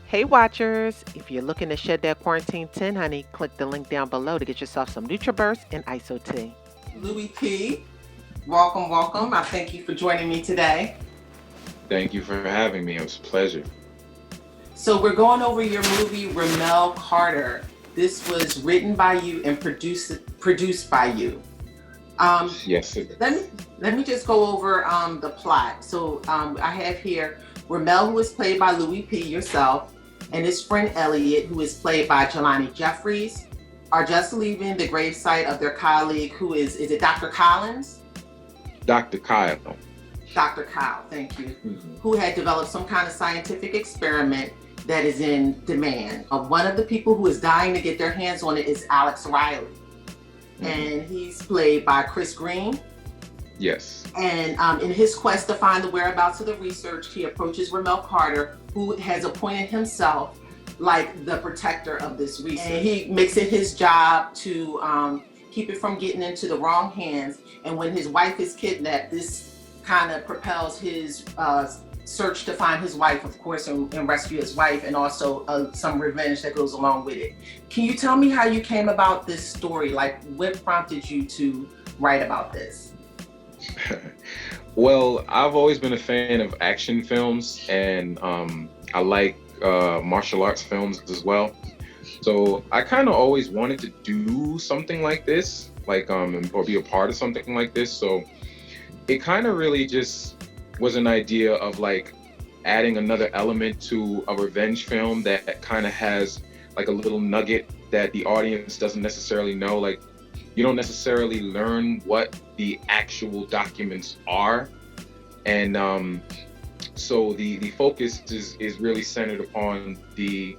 Hey watchers, if you're looking to shed that quarantine tin, honey, click the link down below to get yourself some Nutraburst and ISO tea. Louie P, welcome, welcome. I thank you for joining me today. Thank you for having me. It was a pleasure. So we're going over your movie Ramel Carter. This was written by you and produced by you. Um, Yes, sir. let me just go over the plot. So I have here Ramel, who is played by Louie P yourself, and his friend Elliot, who is played by Jelani Jeffries, are just leaving the gravesite of their colleague, who is it Dr. Collins? Dr. Kyle. Dr. Kyle, thank you, hmm who had developed some kind of scientific experiment that is in demand. One of the people who is dying to get their hands on it is Alex Riley, hmm and he's played by Chris Green. Yes. And in his quest to find the whereabouts of the research, he approaches Ramel Carter, who has appointed himself like the protector of this research. And he makes it his job to keep it from getting into the wrong hands. And when his wife is kidnapped, this kind of propels his search to find his wife, of course, and rescue his wife, and also some revenge that goes along with it. Can you tell me how you came about this story? Like, what prompted you to write about this? Well, I've always been a fan of action films, and I like martial arts films as well. So I kind of always wanted to do something like this, like or be a part of something like this. So it kind of really just was an idea of like adding another element to a revenge film that kind of has like a little nugget that the audience doesn't necessarily know. Like you don't necessarily learn what the actual documents are, and so the focus is really centered upon the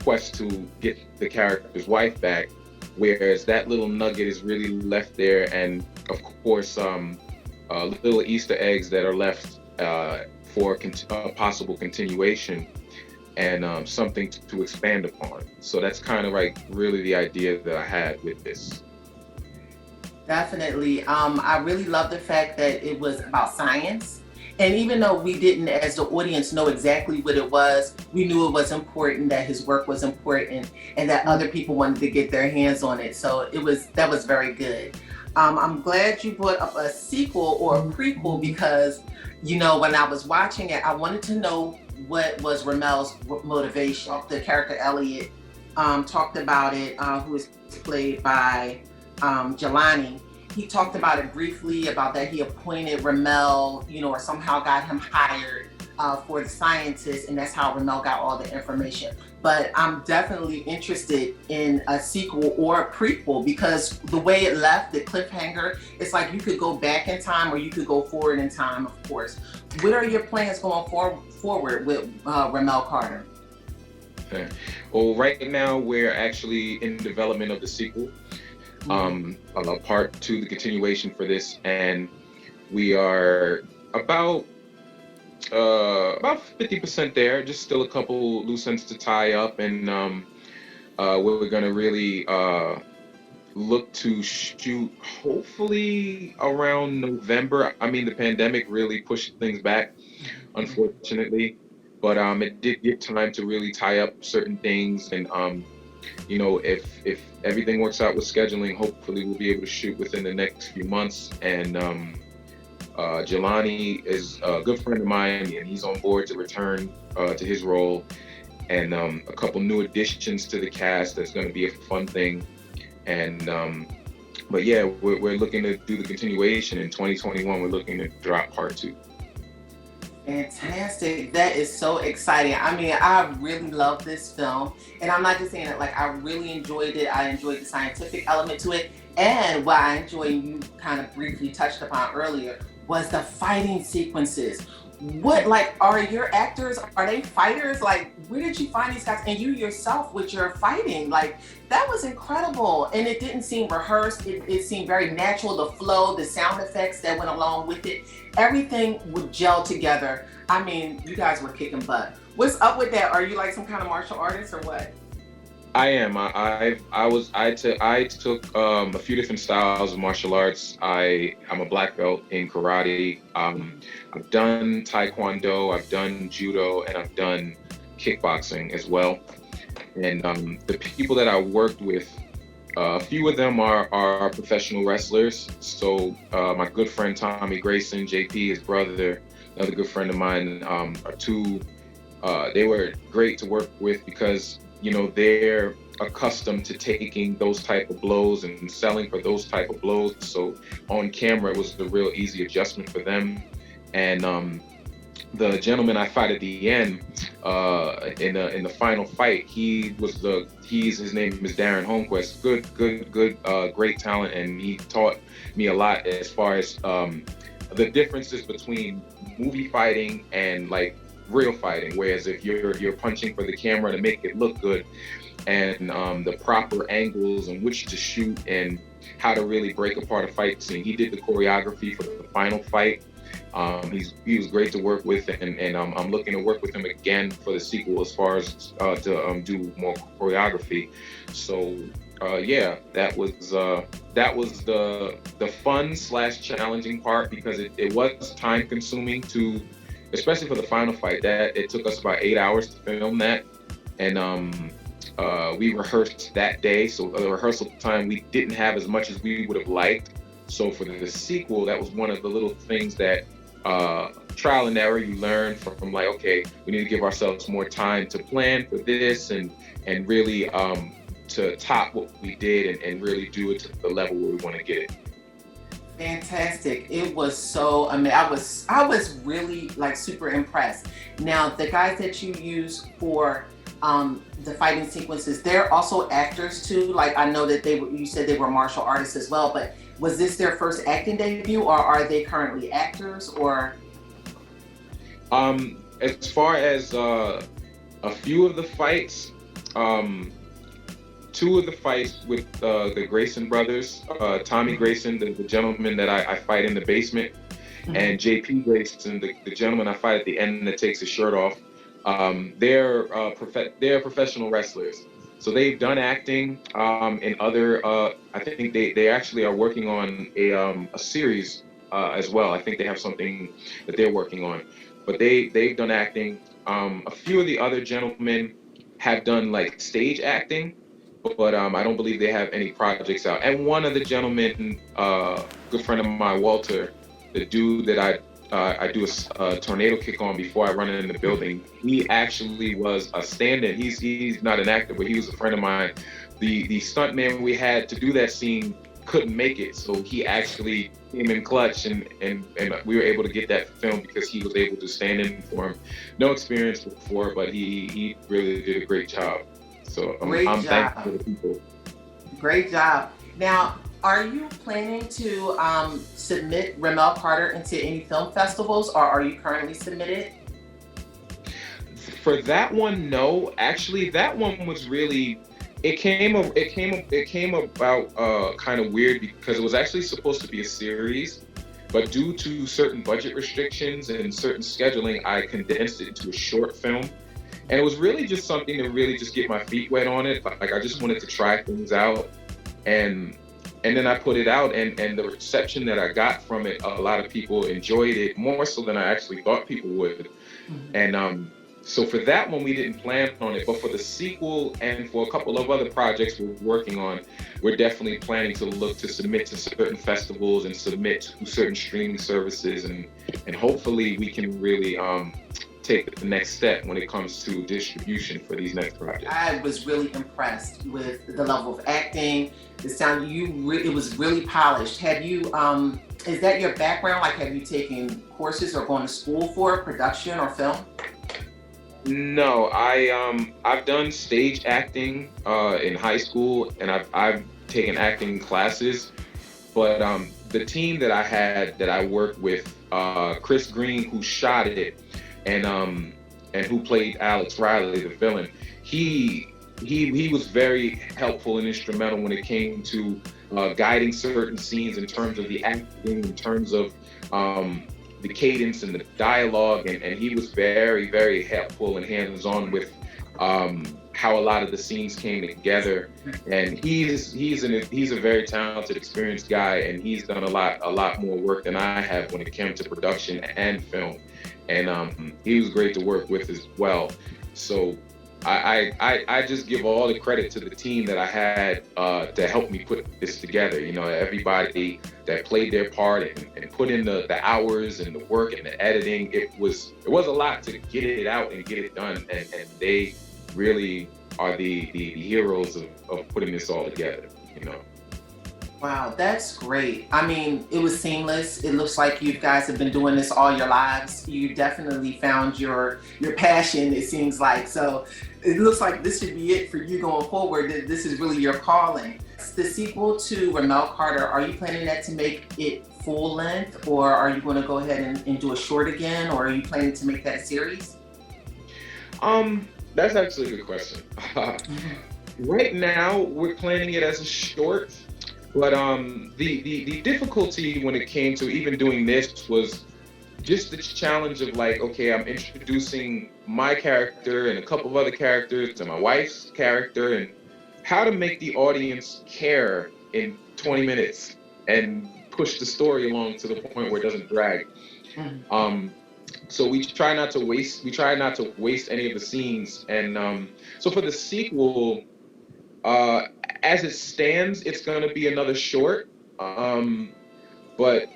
quest to get the character's wife back, whereas that little nugget is really left there, and of course little Easter eggs that are left for a possible continuation, and something to expand upon. So that's kind of like really the idea that I had with this. Definitely. I really love the fact that it was about science. And even though we didn't, as the audience, know exactly what it was, we knew it was important, that his work was important, and that other people wanted to get their hands on it. So that was very good. I'm glad you brought up a sequel or a prequel because, when I was watching it, I wanted to know what was Ramel's motivation. The character Elliot talked about it, who is played by Jelani. He talked about it briefly about that he appointed Ramel, or somehow got him hired for the scientist, and that's how Ramel got all the information. But I'm definitely interested in a sequel or a prequel because the way it left, the cliffhanger, it's like you could go back in time or you could go forward in time, of course. What are your plans going forward with Ramel Carter? Okay. Well, right now we're actually in development of the sequel, part two, the continuation for this, and we are about 50% there. Just still a couple loose ends to tie up, and we're gonna really look to shoot hopefully around November. I mean, the pandemic really pushed things back, unfortunately, but it did give time to really tie up certain things, and if everything works out with scheduling, hopefully we'll be able to shoot within the next few months. And Jelani is a good friend of mine, and he's on board to return to his role, and a couple new additions to the cast. That's going to be a fun thing. And but yeah, we're looking to do the continuation in 2021. We're looking to drop part two. Fantastic. That is so exciting. I mean, I really love this film. And I'm not just saying it, like, I really enjoyed it. I enjoyed the scientific element to it. And what I enjoyed, you kind of briefly touched upon earlier, was the fighting sequences. What, like, are your actors, are they fighters? Like, where did you find these guys? And you yourself with your fighting, like, that was incredible. And it didn't seem rehearsed. It seemed very natural. The flow, the sound effects that went along with it, everything would gel together. I mean, you guys were kicking butt. What's up with that? Are you like some kind of martial artist or what? I am. I took a few different styles of martial arts. I'm a black belt in karate. I've done taekwondo, I've done judo, and I've done kickboxing as well. And the people that I worked with, a few of them are professional wrestlers. So my good friend Tommy Grayson, JP, his brother, another good friend of mine, are two. They were great to work with because, you know, they're accustomed to taking those type of blows and selling for those type of blows. So on camera, it was a real easy adjustment for them. And the gentleman I fight at the end, in the final fight, his name is Darren Holmquist. Good, great talent, and he taught me a lot as far as the differences between movie fighting and like real fighting. Whereas if you're punching for the camera to make it look good, and the proper angles on which to shoot and how to really break apart a fight scene. He did the choreography for the final fight. He was great to work with, and I'm looking to work with him again for the sequel as far as to do more choreography. So yeah, that was the fun / challenging part, because it was time consuming to, especially for the final fight. That it took us about 8 hours to film that, and we rehearsed that day. So the rehearsal time, we didn't have as much as we would have liked. So for the sequel, that was one of the little things that trial and error, you learn from like, okay, we need to give ourselves more time to plan for this and really to top what we did and really do it to the level where we want to get it. Fantastic. It was so, I mean, I was really like super impressed. Now, the guys that you use for the fighting sequences, they're also actors too. Like, I know that you said they were martial artists as well, but was this their first acting debut, or are they currently actors, or? As far as a few of the fights, two of the fights with the Grayson brothers, Tommy Grayson, the gentleman that I fight in the basement, and JP Grayson, the gentleman I fight at the end that takes his shirt off. They're professional wrestlers. So they've done acting in other. I think they actually are working on a series as well. I think they have something that they're working on. But they've done acting. A few of the other gentlemen have done like stage acting, but I don't believe they have any projects out. And one of the gentlemen, good friend of mine, Walter, the dude that I do a tornado kick on before I run it in the building. He actually was a stand-in. He's not an actor, but he was a friend of mine. The stunt man we had to do that scene couldn't make it, so he actually came in clutch, and we were able to get that film because he was able to stand in for him. No experience before, but he really did a great job. So I'm thankful to the people. Great job. Now, are you planning to submit Ramel Carter into any film festivals, or are you currently submitted? For that one, no. Actually, that one was really, it came about kind of weird because it was actually supposed to be a series, but due to certain budget restrictions and certain scheduling, I condensed it into a short film. And it was really just something to really just get my feet wet on it. Like, I just wanted to try things out, and then I put it out, and the reception that I got from it, a lot of people enjoyed it more so than I actually thought people would. And so for that one, we didn't plan on it, but for the sequel and for a couple of other projects we're working on, we're definitely planning to look to submit to certain festivals and submit to certain streaming services, and hopefully we can really take the next step when it comes to distribution for these next projects. I was really impressed with the level of acting, the sound. It was really polished. Have you, is that your background? Like, have you taken courses or gone to school for production or film? No, I've done stage acting in high school, and I've taken acting classes, but the team that I worked with, Chris Green, who shot it, and who played Alex Riley, the villain, he was very helpful and instrumental when it came to guiding certain scenes in terms of the acting, in terms of the cadence and the dialogue, and he was very, very helpful and hands-on with how a lot of the scenes came together. And he's a very talented, experienced guy, and he's done a lot more work than I have when it came to production and film. And he was great to work with as well. So I just give all the credit to the team that I had to help me put this together. You know, everybody that played their part and put in the hours and the work and the editing. It was a lot to get it out and get it done. And they really are the heroes of putting this all together, you know. Wow, that's great. I mean, it was seamless. It looks like you guys have been doing this all your lives. You definitely found your passion, it seems like. So it looks like this should be it for you going forward. This is really your calling. The sequel to Ramel Carter, are you planning that to make it full length, or are you going to go ahead and do a short again, or are you planning to make that a series? That's actually a good question. Right now, we're planning it as a short. But the difficulty when it came to even doing this was just the challenge of like, okay, I'm introducing my character and a couple of other characters to my wife's character, and how to make the audience care in 20 minutes and push the story along to the point where it doesn't drag. So we try not to waste any of the scenes. And so for the sequel, as it stands, it's going to be another short. But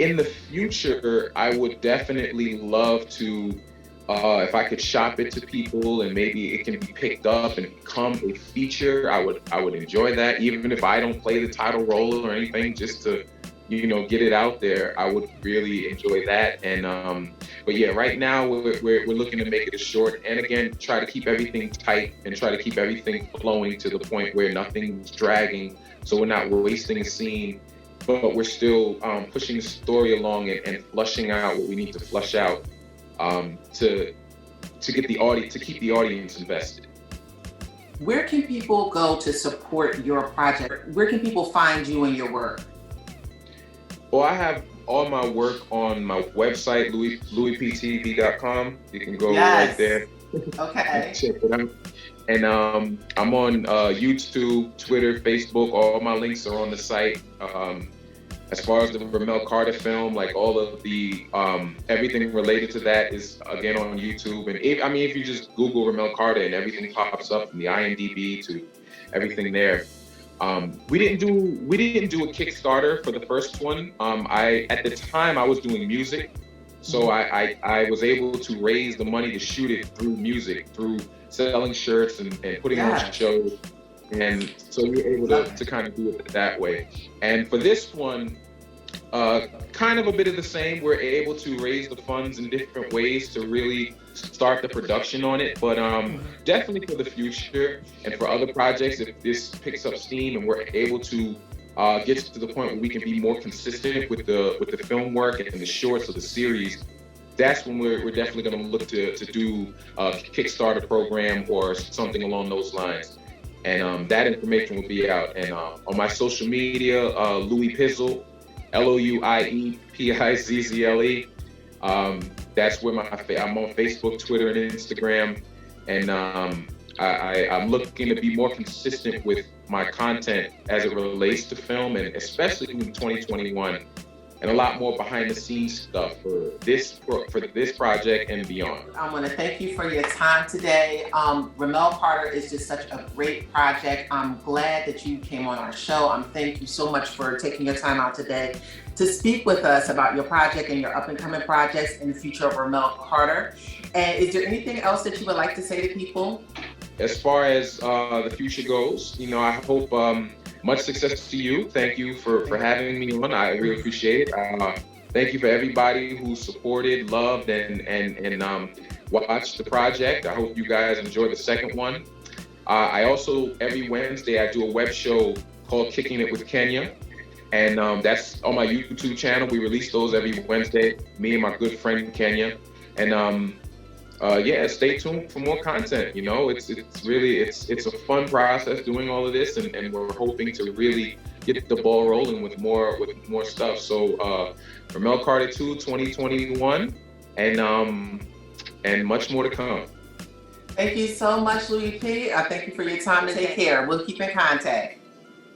in the future, I would definitely love to, if I could shop it to people and maybe it can be picked up and become a feature, I would enjoy that. Even if I don't play the title role or anything, just to, you know, get it out there, I would really enjoy that. And but yeah, right now we're looking to make it a short, and again, try to keep everything tight and try to keep everything flowing to the point where nothing's dragging, so we're not wasting a scene, but we're still pushing the story along and flushing out what we need to flush out to get the audience, to keep the audience invested. Where can people go to support your project? Where can people find you and your work? Well, I have all my work on my website, LouiePTV.com. You can go right there. Okay. Check it out. And I'm on YouTube, Twitter, Facebook. All my links are on the site. As far as the Ramel Carter film, like all of the everything related to that is again on YouTube. And if you just Google Ramel Carter and everything pops up, from the IMDb to everything there. We didn't do a Kickstarter for the first one. At the time I was doing music, so I was able to raise the money to shoot it through music, through selling shirts and putting on shows, and so we were able to kind of do it that way. And for this one, kind of a bit of the same. We're able to raise the funds in different ways to really start the production on it, but definitely for the future and for other projects, if this picks up steam and we're able to get to the point where we can be more consistent with the film work and the shorts of the series, that's when we're definitely going to look to do a Kickstarter program or something along those lines. And that information will be out. And on my social media, Louie Pizzle, LouiePizzle. That's where I'm on Facebook, Twitter, and Instagram. And I'm looking to be more consistent with my content as it relates to film, and especially in 2021, and a lot more behind the scenes stuff for this project and beyond. I want to thank you for your time today. Ramel Carter is just such a great project. I'm glad that you came on our show. Thank you so much for taking your time out today to speak with us about your project and your up and coming projects and the future of Ramel Carter. And is there anything else that you would like to say to people? As far as the future goes, I hope much success to you. Thank you for having me on. I really appreciate it. Thank you for everybody who supported, loved, and watched the project. I hope you guys enjoy the second one. I also, every Wednesday, I do a web show called Kicking It with Kenya. And that's on my YouTube channel. We release those every Wednesday, me and my good friend Kenya. And stay tuned for more content. It's really a fun process doing all of this, and we're hoping to really get the ball rolling with more stuff. So Ramel Carter 2 2021, and much more to come. Thank you so much, Louie P. Thank you for your time. Take care. We'll keep in contact.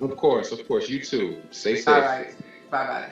Of course. You too. Stay safe. All right. Bye-bye.